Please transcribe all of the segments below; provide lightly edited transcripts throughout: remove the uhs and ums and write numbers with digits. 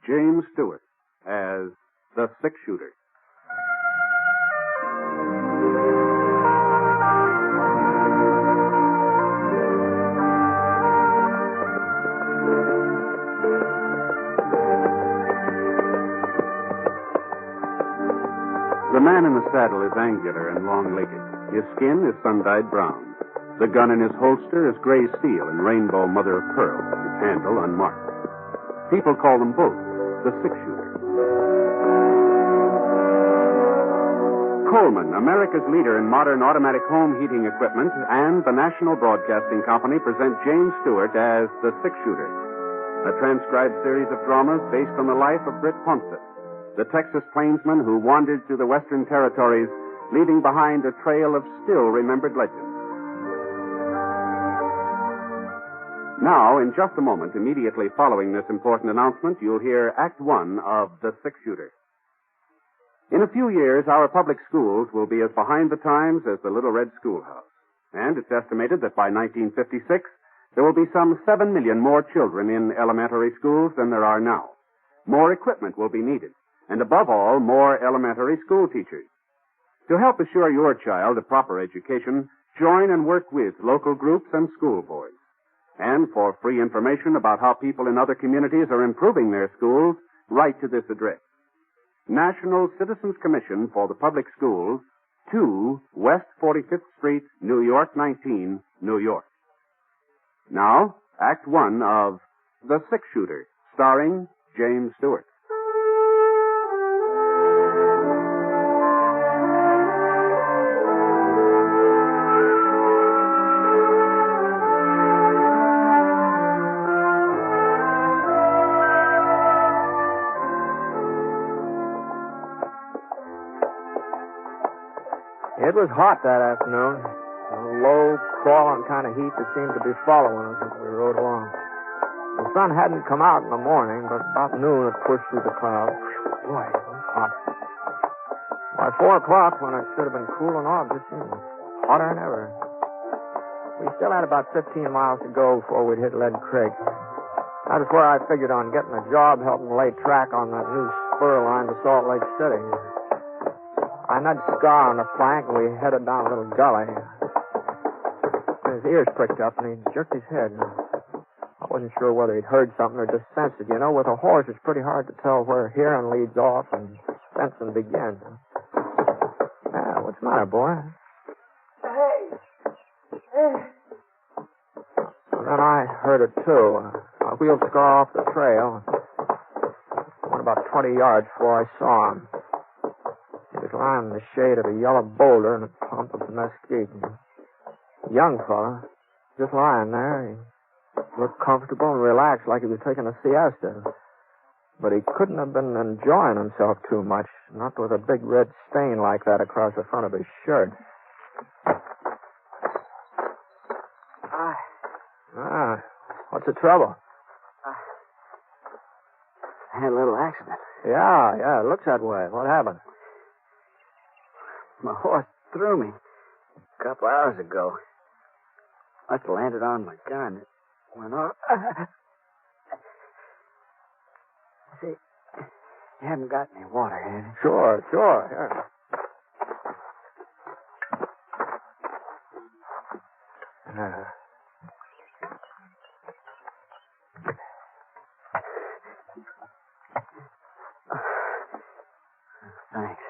James Stewart as the six-shooter. The man in the saddle is angular and long-legged. His skin is sun-dyed brown. The gun in his holster is gray steel and rainbow mother-of-pearl, its handle unmarked. People call them both the six-shooter. Coleman, America's leader in modern automatic home heating equipment, and the National Broadcasting Company present James Stewart as the six-shooter, a transcribed series of dramas based on the life of Britt Ponset, the Texas plainsman who wandered through the Western Territories, leaving behind a trail of still-remembered legends. Now, in just a moment, immediately following this important announcement, you'll hear Act One of The Six-Shooter. In a few years, our public schools will be as behind the times as the Little Red Schoolhouse. And it's estimated that by 1956, there will be some 7 million more children in elementary schools than there are now. More equipment will be needed. And above all, more elementary school teachers. To help assure your child a proper education, join and work with local groups and school boards. And for free information about how people in other communities are improving their schools, write to this address. National Citizens Commission for the Public Schools, 2 West 45th Street, New York 19, New York. Now, Act One of The Six-Shooter, starring James Stewart. It was hot that afternoon. A low, crawling kind of heat that seemed to be following us as we rode along. The sun hadn't come out in the morning, but about noon it pushed through the clouds. Boy, it was hot. By 4 o'clock, when it should have been cooling off, it seemed hotter than ever. We still had about 15 miles to go before we'd hit Lead Creek. That was where I figured on getting a job helping lay track on that new spur line to Salt Lake City. I nudged Scar on the flank, and we headed down a little gully. His ears pricked up, and he jerked his head. I wasn't sure whether he'd heard something or just sensed it. You know, with a horse, it's pretty hard to tell where hearing leads off and sensing begins. Yeah, what's the matter, boy? Hey. And then I heard it, too. I wheeled Scar off the trail. Went about 20 yards before I saw him. He was lying in the shade of a yellow boulder in a clump of mesquite. A young fella, just lying there. He looked comfortable and relaxed like he was taking a siesta. But he couldn't have been enjoying himself too much, not with a big red stain like that across the front of his shirt. What's the trouble? I had a little accident. Yeah, it looks that way. What happened? My horse threw me a couple hours ago. Must have landed on my gun. It went off. See, you haven't got any water, have you? Sure. Yeah. Thanks.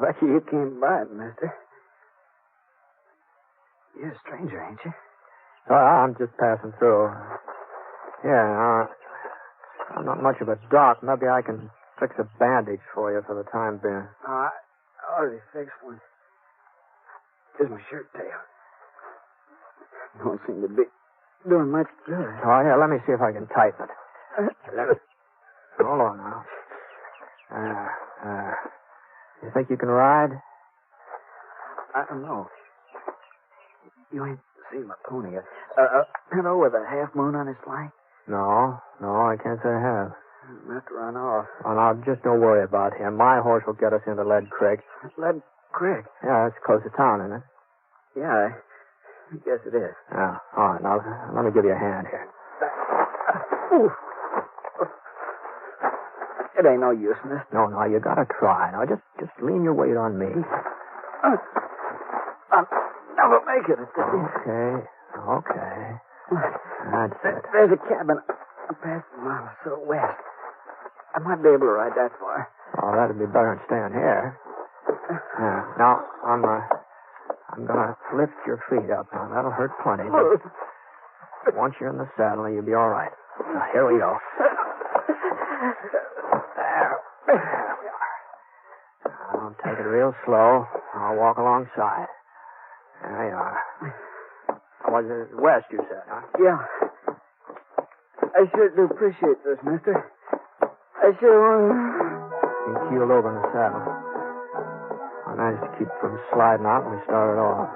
Lucky you came by, mister. You're a stranger, ain't you? I'm just passing through. Yeah, I'm not much of a doc. Maybe I can fix a bandage for you for the time being. I already fixed one. Just my shirt tail. Don't seem to be doing much good. Oh, yeah, let me see if I can tighten it. Hold on now. You think you can ride? I don't know. You ain't seen my pony yet. Hello, with a half moon on his flank? No, I can't say I have. He'll have to run off. Oh, now, just don't worry about him. My horse will get us into Lead Creek. Lead Creek? Yeah, it's close to town, isn't it? Yeah, Yes, it is. Yeah. All right, now, let me give you a hand here. It ain't no use, mister. No, you gotta try. Now, just lean your weight on me. I'll never make it. Okay. That's it. There's a cabin past a mile or so west. I might be able to ride that far. Oh, that'd be better than staying here. Yeah. Now, I'm gonna lift your feet up. Now, that'll hurt plenty. But once you're in the saddle, you'll be all right. Now, here we go. There we are. I'll take it real slow. I'll walk alongside. There you are. Was it west, you said, huh? Yeah. I sure do appreciate this, mister. I sure want. He keeled over in the saddle. I managed to keep from sliding out and we started off.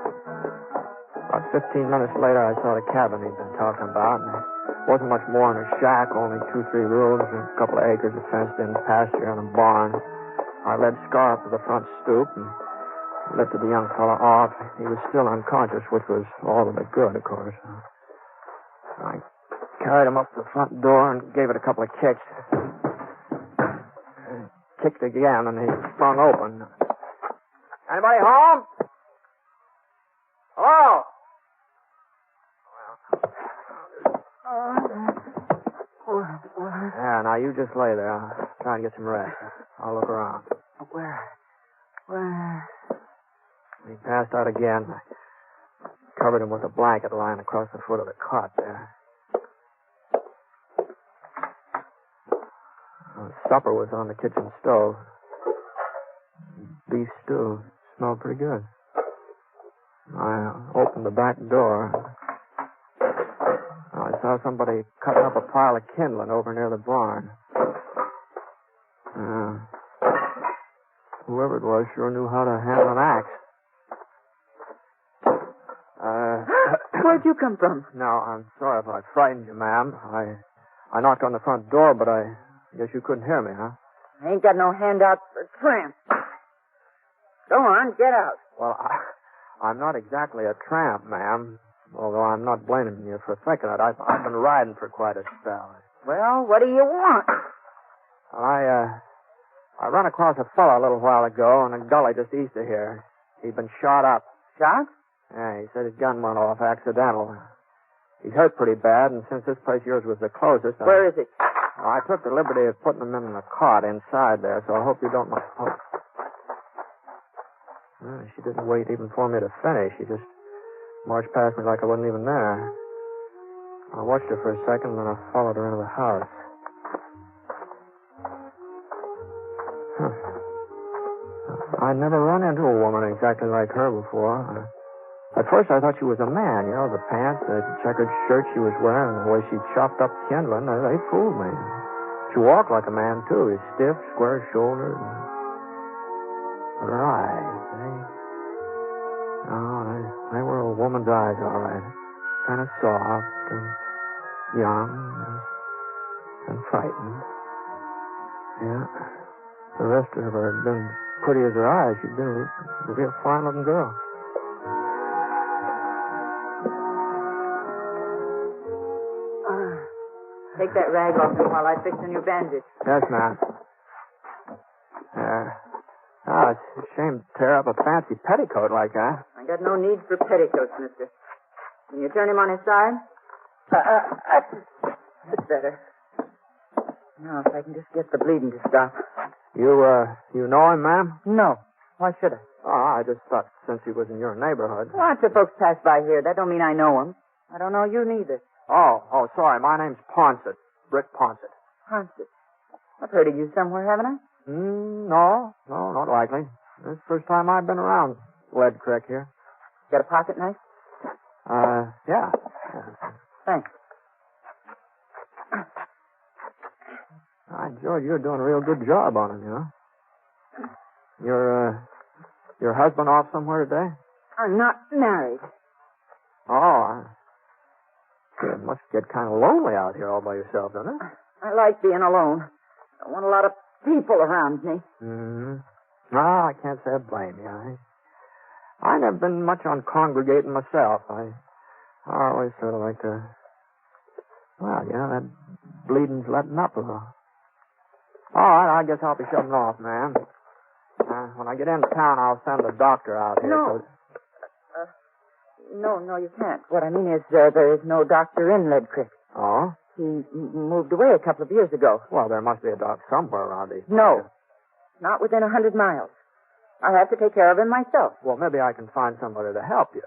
About 15 minutes later, I saw the cabin he'd been talking about. And it wasn't much more than a shack, only 2-3 rooms and a couple of acres of fenced-in pasture and a barn. I led Scar up to the front stoop and lifted the young fellow off. He was still unconscious, which was all of it good, of course. I carried him up to the front door and gave it a couple of kicks. Kicked again, and he sprung open. Anybody home? Hello? Yeah, now you just lay there. I'll try and get some rest. I'll look around. Where? He passed out again. I covered him with a blanket lying across the foot of the cot there. Supper was on the kitchen stove. Beef stew. Smelled pretty good. I opened the back door. I saw somebody cutting up a pile of kindling over near the barn. Whoever it was sure knew how to handle an axe. Where'd you come from? No, I'm sorry if I frightened you, ma'am. I knocked on the front door, but I guess you couldn't hear me, huh? I ain't got no handout for tramp. Go on, get out. Well, I'm not exactly a tramp, ma'am, although I'm not blaming you for thinking it. I've been riding for quite a spell. Well, what do you want? I ran across a fellow a little while ago in a gully just east of here. He'd been shot up. Shot? Yeah, he said his gun went off accidental. He's hurt pretty bad, and since this place of yours was the closest... Where is he? I took the liberty of putting him in the cot inside there, so I hope you don't... She didn't wait even for me to finish. She just marched past me like I wasn't even there. I watched her for a second, and then I followed her into the house. I'd never run into a woman exactly like her before. At first, I thought she was a man. You know, the pants, the checkered shirt she was wearing, and the way she chopped up kindling, they fooled me. She walked like a man, too. Stiff, square-shouldered. But her eyes, they were a woman's eyes, all right. Kind of soft and young and frightened. Yeah. The rest of her had been pretty as her eyes. She'd been a real fine-looking girl. Take that rag off me while I fix on your bandage. Yes, ma'am. It's a shame to tear up a fancy petticoat like that. I got no need for petticoats, mister. Can you turn him on his side? That's better. Now, if I can just get the bleeding to stop. You know him, ma'am? No. Why should I? Oh, I just thought since he was in your neighborhood. Lots of folks pass by here. That don't mean I know him. I don't know you neither. Oh, sorry. My name's Ponset. Britt Ponset. Ponset. I've heard of you somewhere, haven't I? No, not likely. This is the first time I've been around Lead Creek here. Got a pocket knife? Yeah. Thanks. George, you're doing a real good job on him, you know. Your husband off somewhere today? I'm not married. It must get kind of lonely out here all by yourself, doesn't it? I like being alone. I want a lot of people around me. Mm-hmm. I can't say I blame you. I never been much on congregating myself. I I always sort of like to... Well, that bleeding's letting up a little. All right, I guess I'll be shutting off, ma'am. When I get into town, I'll send a doctor out here. No. No, you can't. What I mean is there is no doctor in Lead Creek. Oh? He moved away a couple of years ago. Well, there must be a doctor somewhere around these No. places. Not within 100 miles. I'll have to take care of him myself. Well, maybe I can find somebody to help you.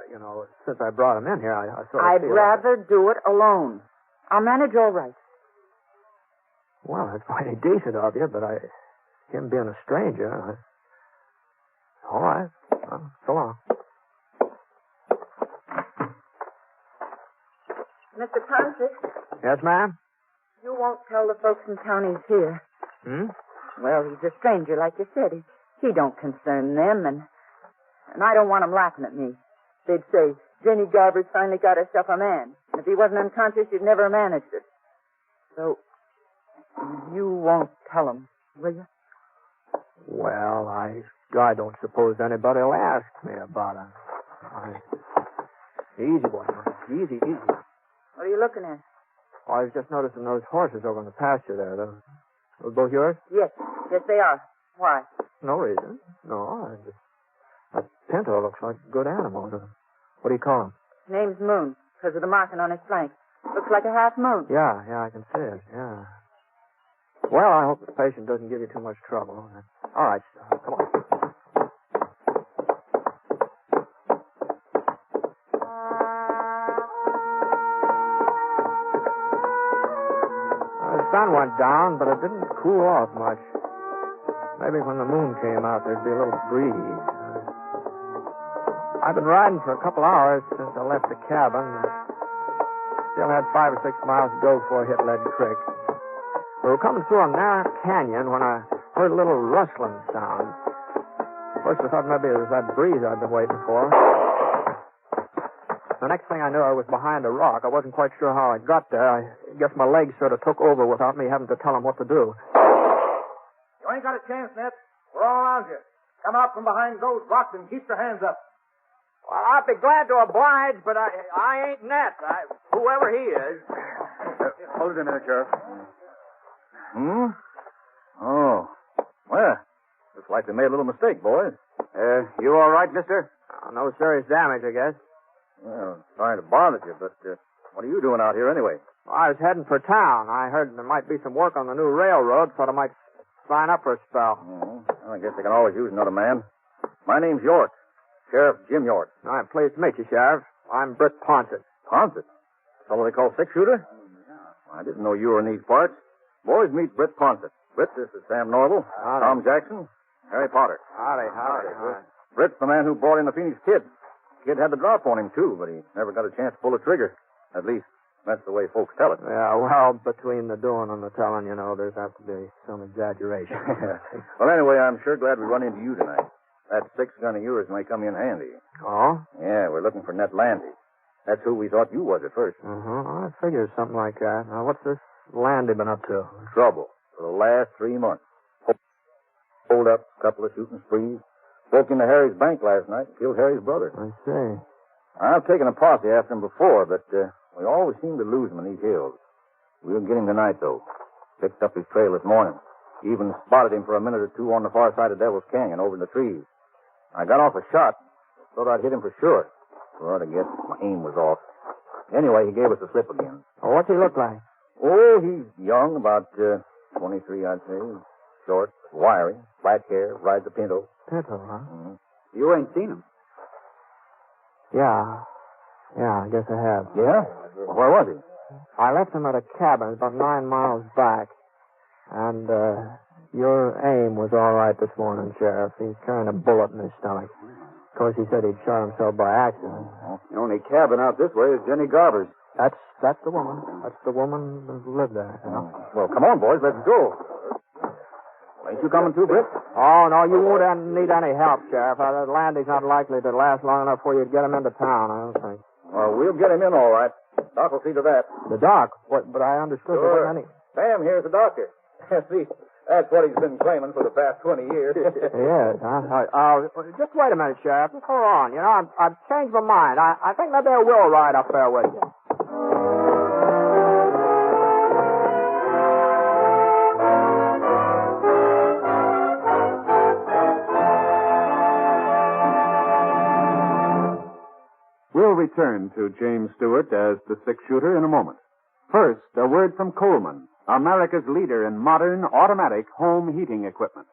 Since I brought him in here, I sort of I'd feel rather do it alone. I'll manage all right. Well, that's mighty decent of you, but him being a stranger... All right. Well, so long. Mr. Ponset, Yes, ma'am? you won't tell the folks in town he's here. Hmm? Well, he's a stranger, like you said. He don't concern them, and I don't want them laughing at me. They'd say, Jenny Garber's finally got herself a man. If he wasn't unconscious, she'd never have managed it. So, you won't tell them, will you? Well, I don't suppose anybody will ask me about it. Easy, boy. Easy. What are you looking at? Oh, I was just noticing those horses over in the pasture there. Those both yours? Yes, they are. Why? No reason. No, that pinto looks like a good animal. What do you call him? His name's Moon, because of the marking on his flank. Looks like a half moon. Yeah, I can see it, yeah. Well, I hope the patient doesn't give you too much trouble. All right, come on. The sun went down, but it didn't cool off much. Maybe when the moon came out, there'd be a little breeze. I've been riding for a couple hours since I left the cabin. Still had 5 or 6 miles to go before I hit Lead Creek. We were coming through a narrow canyon when I heard a little rustling sound. First, I thought maybe it was that breeze I'd been waiting for. The next thing I knew, I was behind a rock. I wasn't quite sure how I got there. I guess my legs sort of took over without me having to tell them what to do. You ain't got a chance, Ned. We're all around you. Come out from behind those rocks and keep your hands up. Well, I'd be glad to oblige, but I ain't Ned. Whoever he is. Hold it a minute, Sheriff. Oh. Well, looks like they made a little mistake, boys. You all right, mister? No serious damage, I guess. Well, sorry to bother you, but what are you doing out here anyway? Well, I was heading for town. I heard there might be some work on the new railroad. Thought I might sign up for a spell. Well, I guess they can always use another man. My name's York. Sheriff Jim York. I'm pleased to meet you, Sheriff. I'm Britt Ponset. Ponset? Fellow they call six-shooter? I didn't know you were in these parts. Boys, meet Britt Ponset. Britt, this is Sam Norval. Howdy. Tom Jackson. Harry Potter. Howdy. Britt's the man who brought in the Phoenix Kid. Kid had the drop on him, too, but he never got a chance to pull a trigger. At least, that's the way folks tell it. Yeah, well, between the doing and the telling, there's apt to be some exaggeration. Well, anyway, I'm sure glad we run into you tonight. That 6-gun of yours may come in handy. Oh? Yeah, we're looking for Ned Landy. That's who we thought you was at first. I figured something like that. Now, what's this Landy been up to? Trouble for the last 3 months. Hold up, couple of shooting sprees. Broke into Harry's bank last night and killed Harry's brother. I see. I've taken a posse after him before, but we always seem to lose him in these hills. We'll get him tonight, though. Picked up his trail this morning. Even spotted him for a minute or two on the far side of Devil's Canyon over in the trees. I got off a shot. Thought I'd hit him for sure. But I guess my aim was off. Anyway, he gave us a slip again. Oh, what's he look like? Oh, he's young, about 23, I'd say. Short, wiry, black hair, rides a pinto. Pinto, huh? Mm-hmm. You ain't seen him. Yeah, I guess I have. Yeah? Well, where was he? I left him at a cabin about 9 miles back. And, your aim was all right this morning, Sheriff. He's carrying a bullet in his stomach. Of course, he said he'd shot himself by accident. The only cabin out this way is Jenny Garber's. That's the woman. That's the woman who lived there. Well, come on, boys. Let's go. Ain't you coming too, Britt? Oh, no, you won't need any help, Sheriff. Landy's not likely to last long enough for you to get him into town, I don't think. Well, we'll get him in all right. Doc will see to that. The doc? What? But I understood there wasn't any... Sam, here's the doctor. See, That's what he's been claiming for the past 20 years. Yes. Just wait a minute, Sheriff. Just hold on. You know, I've changed my mind. I think maybe I will ride up there with you. We'll return to James Stewart as the six-shooter in a moment. First, a word from Coleman, America's leader in modern automatic home heating equipment.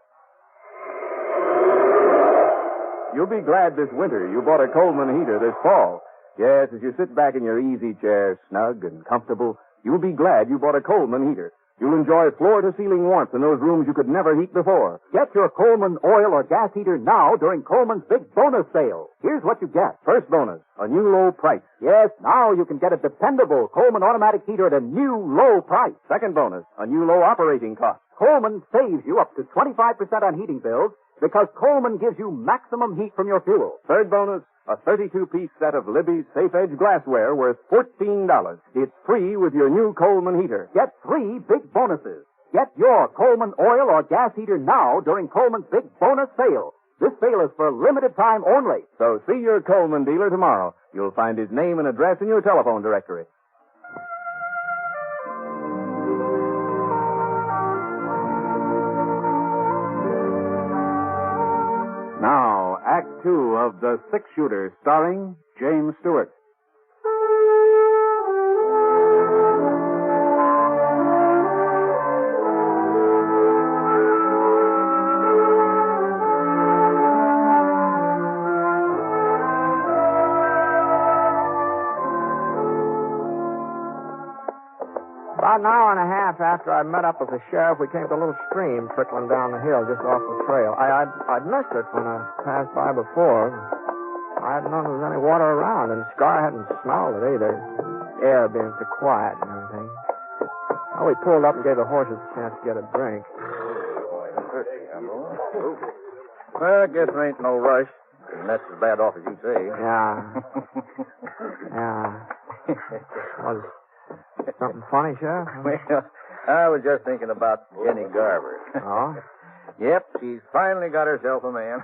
You'll be glad this winter you bought a Coleman heater this fall. Yes, as you sit back in your easy chair, snug and comfortable, you'll be glad you bought a Coleman heater. You'll enjoy floor-to-ceiling warmth in those rooms you could never heat before. Get your Coleman oil or gas heater now during Coleman's big bonus sale. Here's what you get. First bonus, a new low price. Yes, now you can get a dependable Coleman automatic heater at a new low price. Second bonus, a new low operating cost. Coleman saves you up to 25% on heating bills because Coleman gives you maximum heat from your fuel. Third bonus, a 32-piece set of Libby's Safe Edge glassware worth $14. It's free with your new Coleman heater. Get 3 big bonuses. Get your Coleman oil or gas heater now during Coleman's big bonus sale. This sale is for a limited time only. So see your Coleman dealer tomorrow. You'll find his name and address in your telephone directory. Now, Act Two of The Six-Shooter, starring James Stewart. About an hour and a half after I met up with the sheriff, we came to a little stream trickling down the hill just off the trail. I'd missed it when I passed by before. I hadn't known there was any water around, and Scar hadn't smelled it either. The air being so quiet and everything. Well, we pulled up and gave the horses a chance to get a drink. Well, I guess there ain't no rush. And that's as bad off as you say. Yeah. Was something funny, Sheriff? Well, I was just thinking about Jenny Garver. Oh? Yep, she's finally got herself a man.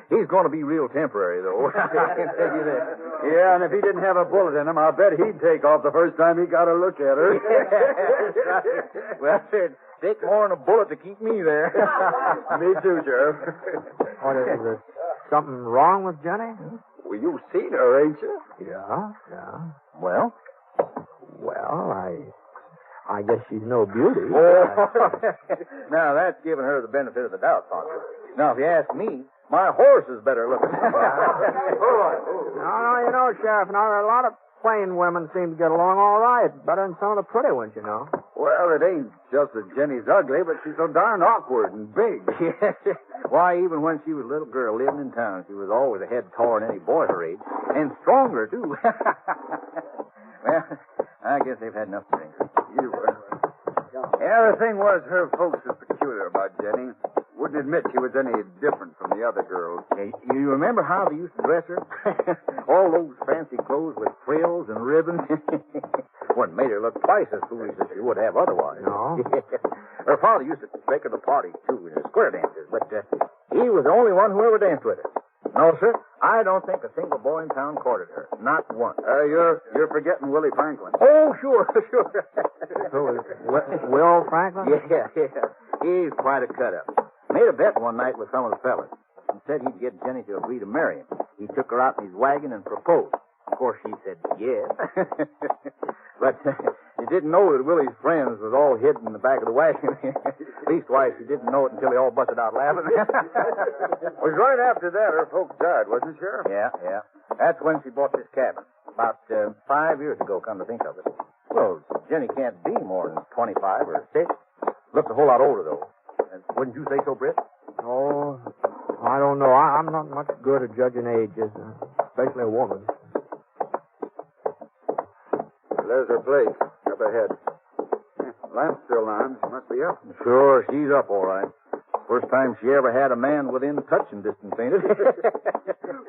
He's going to be real temporary, though. I can tell you that. Yeah, and if he didn't have a bullet in him, I'll bet he'd take off the first time he got a look at her. Well, it'd take more than a bullet to keep me there. Me too, Sheriff. What is it? Something wrong with Jenny? Well, you've seen her, ain't you? Yeah. Well? Well, I guess she's no beauty. Oh. Now, that's giving her the benefit of the doubt, Ponset. Now, if you ask me, my horse is better looking. No, you know, Sheriff, now there are a lot of plain women seem to get along all right. Better than some of the pretty ones, you know. Well, it ain't just that Jenny's ugly, but she's so darn awkward and big. Why, even when she was a little girl living in town, she was always a head taller than any boy her age. And stronger, too. Well, I guess they've had enough drink. Yeah, the thing was, her folks was peculiar about Jenny. Wouldn't admit she was any different from the other girls. Hey, you remember how they used to dress her? All those fancy clothes with frills and ribbons. What made her look twice as foolish as she would have otherwise. No? Her father used to take her to parties, too, in her square dances, but he was the only one who ever danced with her. No, sir, I don't think a single boy in town courted her. Not one. You're forgetting Willie Franklin. Oh, sure. Who is Will Franklin? Yeah. He's quite a cut-up. Made a bet one night with some of the fellas. He said he'd get Jenny to agree to marry him. He took her out in his wagon and proposed. Of course, she said yes. But he didn't know that Willie's friends was all hidden in the back of the wagon. Leastwise, he didn't know it until they all busted out laughing. It was right after that her folks died, wasn't it, Sheriff? Yeah. That's when she bought this cabin. About 5 years ago, come to think of it. Well, Jenny can't be more than 25 or 6. Looks a whole lot older, though. Wouldn't you say so, Britt? Oh, I don't know. I'm not much good at judging ages, especially a woman. There's her place, up ahead. Lamp's still on. She must be up. Sure, she's up all right. First time she ever had a man within touching distance, ain't it?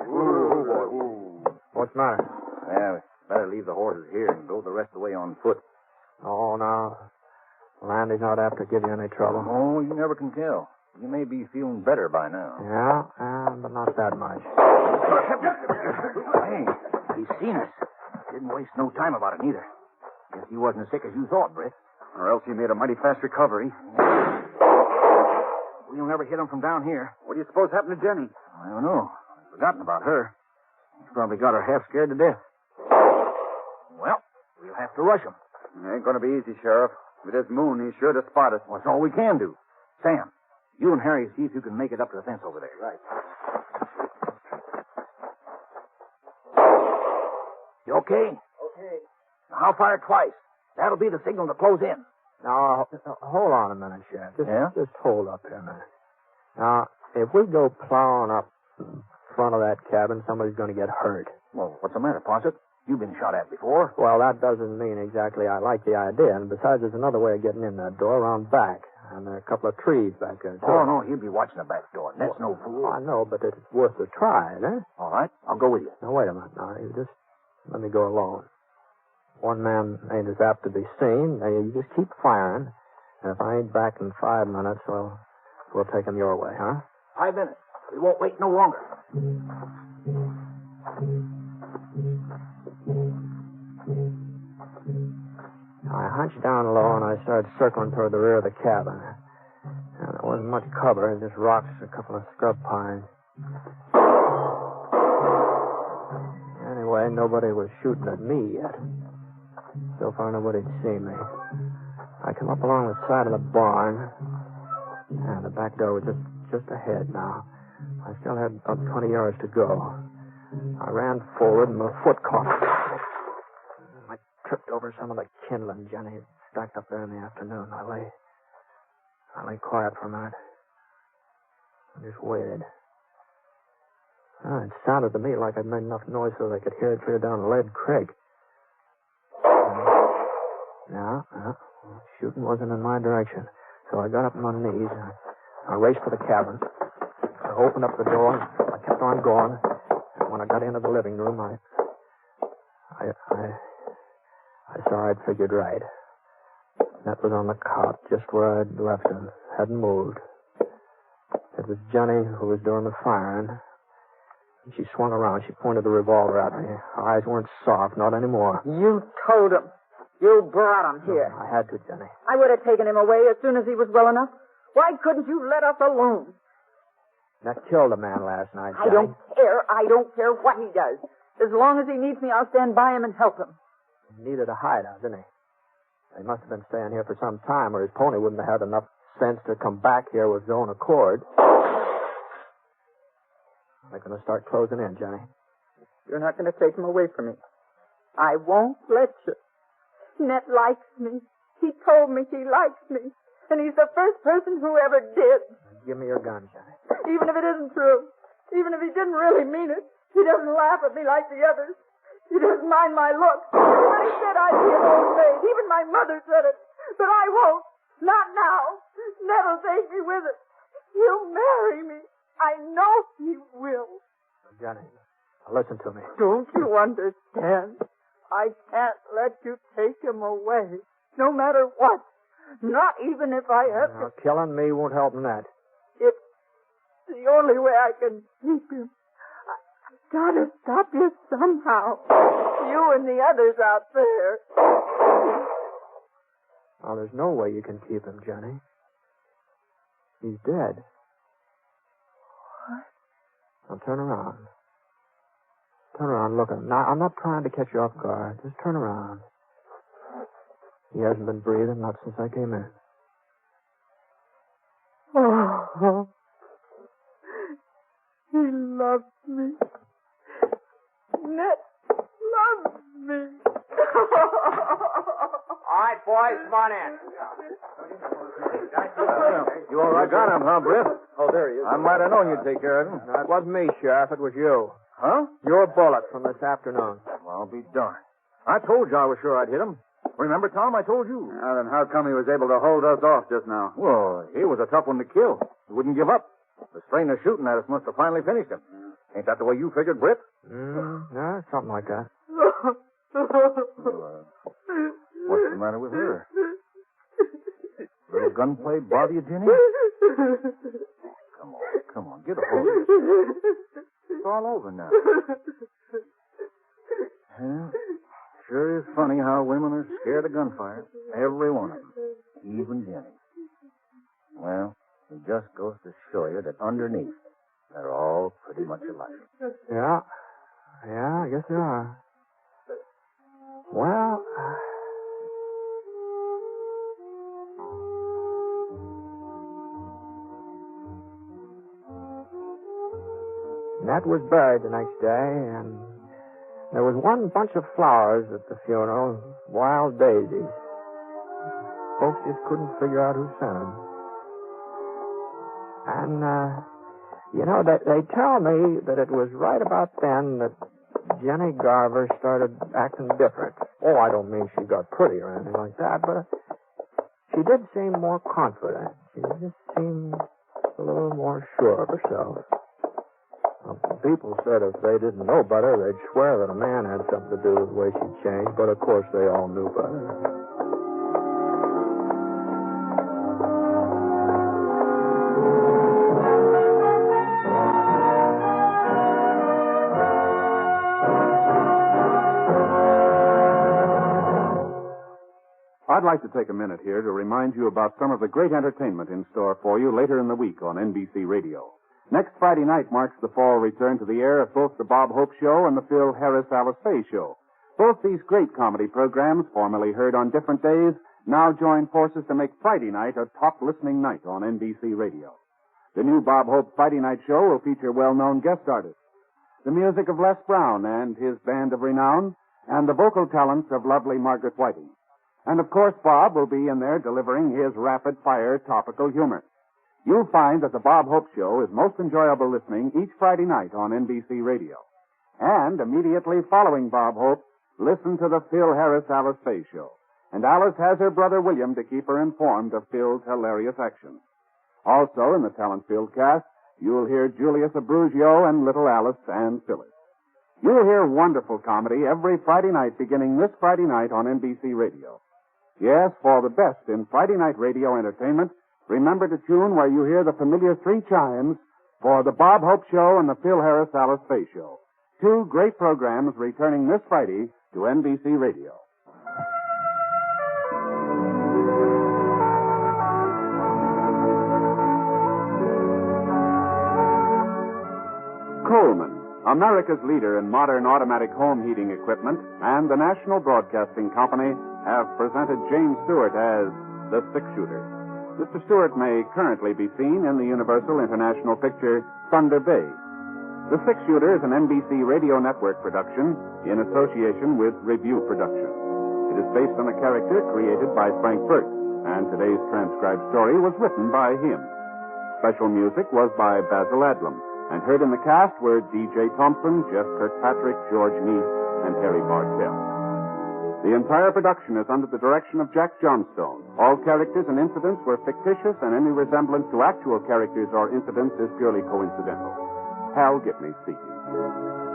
Ooh. What's the matter? Yeah, we better leave the horses here and go the rest of the way on foot. Oh, no. Landy's not apt to give you any trouble. Oh, you never can tell. You may be feeling better by now. Yeah, but not that much. Hey, he's seen us. Didn't waste no time about it, neither. Guess he wasn't as sick as you thought, Britt. Or else he made a mighty fast recovery. We'll never hit him from down here. What do you suppose happened to Jenny? I don't know. I've forgotten about her. He's probably got her half scared to death. Well, we'll have to rush him. It ain't going to be easy, Sheriff. With this moon, he's sure to spot us. Well, that's all we can do. Sam, you and Harry see if you can make it up to the fence over there. Right. You okay? Okay. Now, I'll fire twice. That'll be the signal to close in. Now, hold on a minute, Sheriff. Just hold up here a minute. Now, if we go plowing up in front of that cabin, somebody's going to get hurt. Well, what's the matter, Ponset? You've been shot at before. Well, that doesn't mean exactly I like the idea. And besides, there's another way of getting in that door around back. And there are a couple of trees back there, too. Oh, no, he'll be watching the back door. That's no fool. I know, but it's worth a try, eh? All right, I'll go with you. Now, wait a minute. Now, you just let me go alone. One man ain't as apt to be seen. Now, you just keep firing. And if I ain't back in 5 minutes, well, we'll take him your way, huh? 5 minutes. We won't wait no longer. I hunched down low and I started circling toward the rear of the cabin. And there wasn't much cover, just rocks, a couple of scrub pines. Anyway, nobody was shooting at me yet. So far, nobody'd seen me. I come up along the side of the barn, and the back door was just ahead now. I still had about 20 yards to go. I ran forward, and my foot caught. I tripped over some of the kindling Jenny had stacked up there in the afternoon. I lay quiet for a minute. I just waited. It sounded to me like I'd made enough noise so they could hear it clear down Lead Creek. No, shooting wasn't in my direction. So I got up on my knees and I raced for the cabin. I opened up the door. I kept on going. And when I got into the living room, I saw I'd figured right. That was on the cot, just where I'd left him. Hadn't moved. It was Jenny who was doing the firing. She swung around. She pointed the revolver at me. Her eyes weren't soft, not anymore. You told him. You brought him here. I had to, Jenny. I would have taken him away as soon as he was well enough. Why couldn't you let us alone? That killed a man last night, Jenny. I don't care. I don't care what he does. As long as he needs me, I'll stand by him and help him. He needed a hideout, didn't he? He must have been staying here for some time, or his pony wouldn't have had enough sense to come back here with his own accord. They're going to start closing in, Jenny. You're not going to take him away from me. I won't let you. Ned likes me. He told me he likes me. And he's the first person who ever did. Give me your gun, Jenny. Even if it isn't true. Even if he didn't really mean it. He doesn't laugh at me like the others. He doesn't mind my looks. But he said I'd be an old maid. Even my mother said it. But I won't. Not now. Ned'll take me with it. He'll marry me. I know he will. Jenny, listen to me. Don't you understand? I can't let you take him away. No matter what. Not even if I have to. Killing me won't help in that. It's the only way I can keep him. I've got to stop you somehow. You and the others out there. Oh, there's no way you can keep him, Jenny. He's dead. What? Now turn around. Turn around, look. Now, I'm not trying to catch you off guard. Just turn around. He hasn't been breathing, not since I came in. Oh, he loves me. Ned loves me. All right, boys, come on in. You all right? Got him, huh, Britt? Oh, there he is. I might have known you'd take care of him. No, it wasn't me, Sheriff. It was you. Huh? Your bullet from this afternoon. Well, I'll be darned. I told you I was sure I'd hit him. Remember, Tom, I told you. Now, then how come he was able to hold us off just now? Well, he was a tough one to kill. He wouldn't give up. The strain of shooting at us must have finally finished him. Ain't that the way you figured, Britt? No, something like that. Well, what's the matter with her? little gunplay bother you, Jenny? Come on. Get a hold of it. It's all over now. Yeah, sure is funny how women are scared of gunfire. Every one of them. Even Jenny. Well, it just goes to show you that underneath, they're all pretty much alike. Yeah, I guess they are. Well, Nat was buried the next day, and there was one bunch of flowers at the funeral, wild daisies. Folks just couldn't figure out who sent them. And, they tell me that it was right about then that Jenny Garver started acting different. Oh, I don't mean she got pretty or anything like that, but she did seem more confident. She just seemed a little more sure of herself. People said if they didn't know better, they'd swear that a man had something to do with the way she changed, but of course they all knew better. I'd like to take a minute here to remind you about some of the great entertainment in store for you later in the week on NBC Radio. Next Friday night marks the fall return to the air of both the Bob Hope Show and the Phil Harris-Alice Faye Show. Both these great comedy programs, formerly heard on different days, now join forces to make Friday night a top listening night on NBC Radio. The new Bob Hope Friday night show will feature well-known guest artists, the music of Les Brown and his band of renown, and the vocal talents of lovely Margaret Whiting. And, of course, Bob will be in there delivering his rapid-fire topical humor. You'll find that the Bob Hope Show is most enjoyable listening each Friday night on NBC Radio. And immediately following Bob Hope, listen to the Phil Harris-Alice Faye Show. And Alice has her brother William to keep her informed of Phil's hilarious actions. Also in the talent-filled cast, you'll hear Julius Abruzio and little Alice and Phyllis. You'll hear wonderful comedy every Friday night beginning this Friday night on NBC Radio. Yes, for the best in Friday night radio entertainment, remember to tune where you hear the familiar three chimes for the Bob Hope Show and the Phil Harris-Alice Faye Show. Two great programs returning this Friday to NBC Radio. Coleman, America's leader in modern automatic home heating equipment, and the National Broadcasting Company have presented James Stewart as the six-shooter. Mr. Stewart may currently be seen in the Universal International picture Thunder Bay. The Six-Shooter is an NBC Radio Network production in association with Review Productions. It is based on a character created by Frank Burt, and today's transcribed story was written by him. Special music was by Basil Adlam, and heard in the cast were D.J. Thompson, Jeff Kirkpatrick, George Neese, and Harry Bartell. The entire production is under the direction of Jack Johnstone. All characters and incidents were fictitious, and any resemblance to actual characters or incidents is purely coincidental. Hal Gibney speaking.